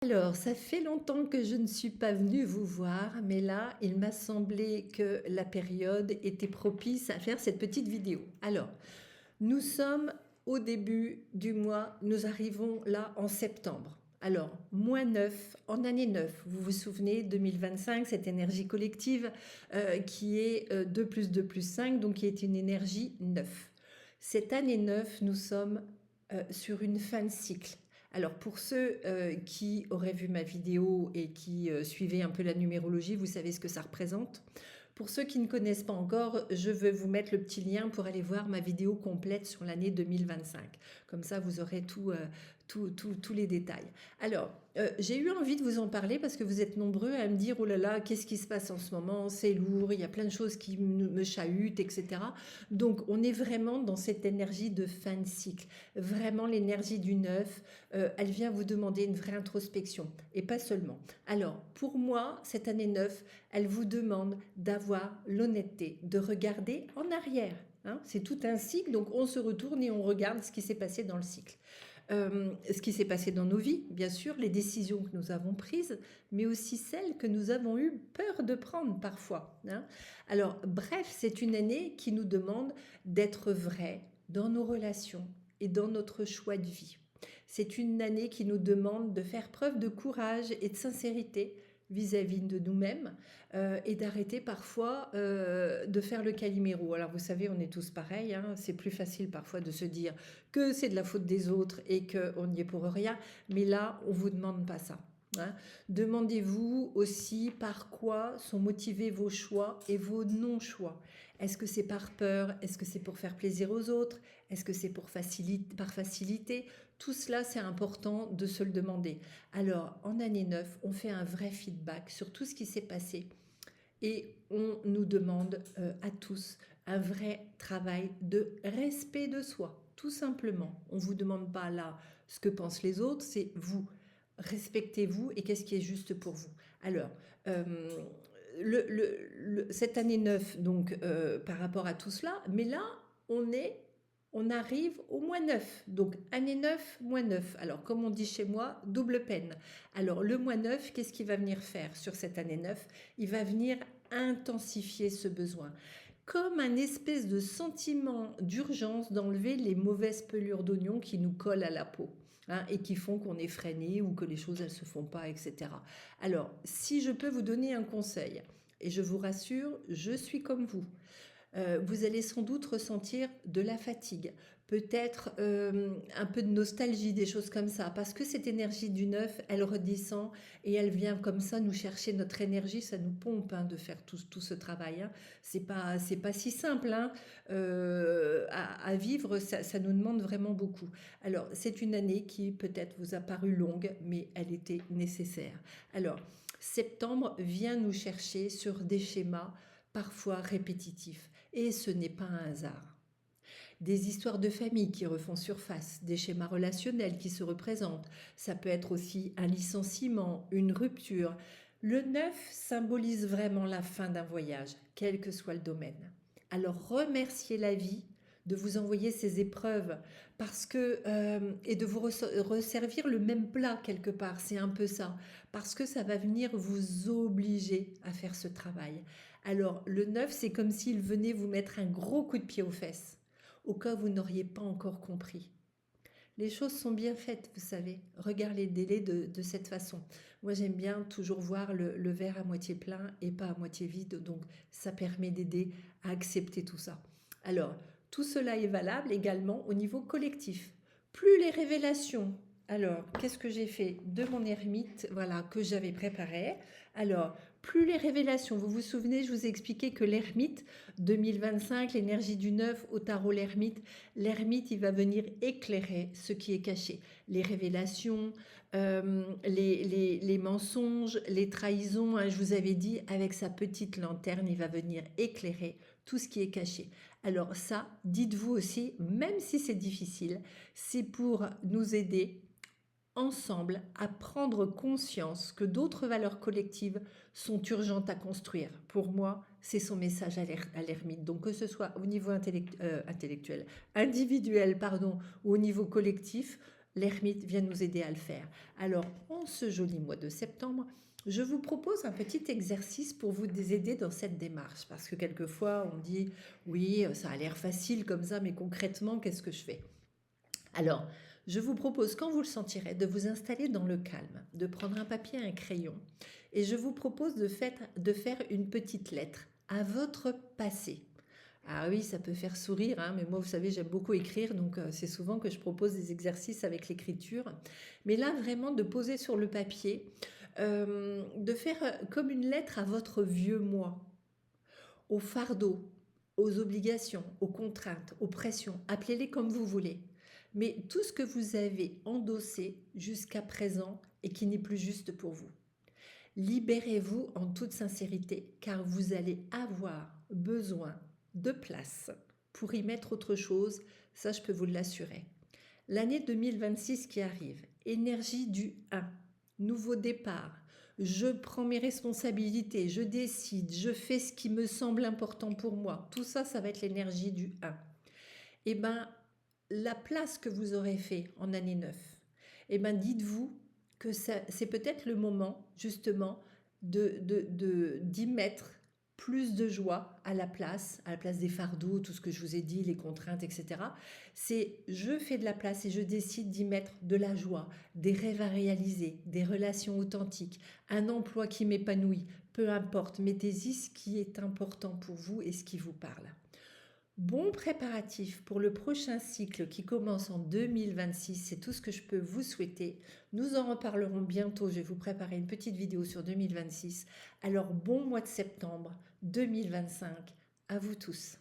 Alors, ça fait longtemps que je ne suis pas venue vous voir, mais là, il m'a semblé que la période était propice à faire cette petite vidéo. Alors, nous sommes au début du mois, nous arrivons là en septembre. Alors, moins 9 en année 9. Vous vous souvenez, 2025, cette énergie collective qui est 2 plus 2 plus 5, donc qui est une énergie 9. Cette année 9, nous sommes sur une fin de cycle. Alors pour ceux qui auraient vu ma vidéo et qui suivaient un peu la numérologie, vous savez ce que ça représente. Pour ceux qui ne connaissent pas encore, je vais vous mettre le petit lien pour aller voir ma vidéo complète sur l'année 2025. Comme ça, vous aurez tous les détails. Alors, j'ai eu envie de vous en parler parce que vous êtes nombreux à me dire, oh là là, qu'est-ce qui se passe en ce moment? C'est lourd, il y a plein de choses qui me chahutent, etc. Donc, on est vraiment dans cette énergie de fin de cycle. Vraiment, l'énergie du neuf, elle vient vous demander une vraie introspection. Et pas seulement. Alors, pour moi, cette année 9, elle vous demande d'avoir l'honnêteté, de regarder en arrière. Hein. C'est tout un cycle, donc on se retourne et on regarde ce qui s'est passé dans le cycle. Ce qui s'est passé dans nos vies, bien sûr, les décisions que nous avons prises, mais aussi celles que nous avons eu peur de prendre parfois. Hein. Alors, bref, c'est une année qui nous demande d'être vrai dans nos relations et dans notre choix de vie. C'est une année qui nous demande de faire preuve de courage et de sincérité vis-à-vis de nous-mêmes et d'arrêter parfois de faire le Calimero. Alors vous savez, on est tous pareils, hein, c'est plus facile parfois de se dire que c'est de la faute des autres et qu'on n'y est pour rien, mais là, on ne vous demande pas ça. Hein. Demandez-vous aussi par quoi sont motivés vos choix et vos non-choix. Est-ce que c'est par peur? Est-ce que c'est pour faire plaisir aux autres? Est-ce que c'est par facilité? Tout cela, c'est important de se le demander. Alors, en année 9, on fait un vrai feedback sur tout ce qui s'est passé et on nous demande à tous un vrai travail de respect de soi, tout simplement. On ne vous demande pas là ce que pensent les autres, c'est vous. Respectez-vous et qu'est-ce qui est juste pour vous. Alors, cette année 9, donc, par rapport à tout cela, mais là, on arrive au mois 9. Donc, année 9, mois 9. Alors, comme on dit chez moi, double peine. Alors, le mois 9, qu'est-ce qu'il va venir faire sur cette année 9? Il va venir intensifier ce besoin. Comme un espèce de sentiment d'urgence d'enlever les mauvaises pelures d'oignon qui nous collent à la peau. Hein, et qui font qu'on est freiné ou que les choses elles se font pas, etc. Alors, si je peux vous donner un conseil, et je vous rassure, je suis comme vous allez sans doute ressentir de la fatigue, peut-être un peu de nostalgie, des choses comme ça, parce que cette énergie du neuf, elle redescend et elle vient comme ça nous chercher notre énergie, ça nous pompe hein, de faire tout ce travail. Hein. C'est pas si simple hein. À vivre, ça nous demande vraiment beaucoup. Alors, c'est une année qui peut-être vous a paru longue, mais elle était nécessaire. Alors, septembre vient nous chercher sur des schémas parfois répétitifs. Et ce n'est pas un hasard. Des histoires de famille qui refont surface, des schémas relationnels qui se représentent. Ça peut être aussi un licenciement, une rupture. Le 9 symbolise vraiment la fin d'un voyage, quel que soit le domaine. Alors remerciez la vie de vous envoyer ces épreuves parce que et de vous resservir le même plat quelque part, c'est un peu ça, parce que ça va venir vous obliger à faire ce travail. Alors le 9, c'est comme s'il venait vous mettre un gros coup de pied aux fesses, au cas où vous n'auriez pas encore compris. Les choses sont bien faites, vous savez. Regardez-les de cette façon. Moi, j'aime bien toujours voir le verre à moitié plein et pas à moitié vide. Donc, ça permet d'aider à accepter tout ça. Alors, tout cela est valable également au niveau collectif. Plus les révélations. Alors, qu'est-ce que j'ai fait de mon ermite, voilà, que j'avais préparé. Alors, plus les révélations. Vous vous souvenez, je vous ai expliqué que l'ermite 2025, l'énergie du neuf au tarot l'ermite, il va venir éclairer ce qui est caché. Les révélations, les mensonges, les trahisons. Hein, je vous avais dit, avec sa petite lanterne, il va venir éclairer tout ce qui est caché. Alors ça, dites-vous aussi, même si c'est difficile, c'est pour nous aider ensemble à prendre conscience que d'autres valeurs collectives sont urgentes à construire. Pour moi, c'est son message à l'ermite. Donc que ce soit au niveau intellectuel, individuel, pardon, ou au niveau collectif, l'ermite vient nous aider à le faire. Alors, en ce joli mois de septembre, je vous propose un petit exercice pour vous aider dans cette démarche. Parce que quelquefois, on dit, oui, ça a l'air facile comme ça, mais concrètement, qu'est-ce que je fais? Alors, je vous propose, quand vous le sentirez, de vous installer dans le calme, de prendre un papier et un crayon. Et je vous propose de faire une petite lettre à votre passé. Ah oui, ça peut faire sourire, hein, mais moi, vous savez, j'aime beaucoup écrire, donc c'est souvent que je propose des exercices avec l'écriture. Mais là, vraiment, de poser sur le papier, de faire comme une lettre à votre vieux moi, aux fardeaux, aux obligations, aux contraintes, aux pressions, appelez-les comme vous voulez. Mais tout ce que vous avez endossé jusqu'à présent et qui n'est plus juste pour vous. Libérez-vous en toute sincérité, car vous allez avoir besoin de place pour y mettre autre chose, ça je peux vous l'assurer. L'année 2026 qui arrive, énergie du 1, nouveau départ, je prends mes responsabilités, je décide, je fais ce qui me semble important pour moi. Tout ça, ça va être l'énergie du 1. Eh bien, la place que vous aurez fait en année 9, eh bien, dites-vous que c'est peut-être le moment, justement, d'y mettre plus de joie à la place des fardeaux, tout ce que je vous ai dit, les contraintes, etc. C'est je fais de la place et je décide d'y mettre de la joie, des rêves à réaliser, des relations authentiques, un emploi qui m'épanouit, peu importe, mettez-y ce qui est important pour vous et ce qui vous parle. Bon préparatif pour le prochain cycle qui commence en 2026, c'est tout ce que je peux vous souhaiter. Nous en reparlerons bientôt, je vais vous préparer une petite vidéo sur 2026. Alors bon mois de septembre 2025 à vous tous.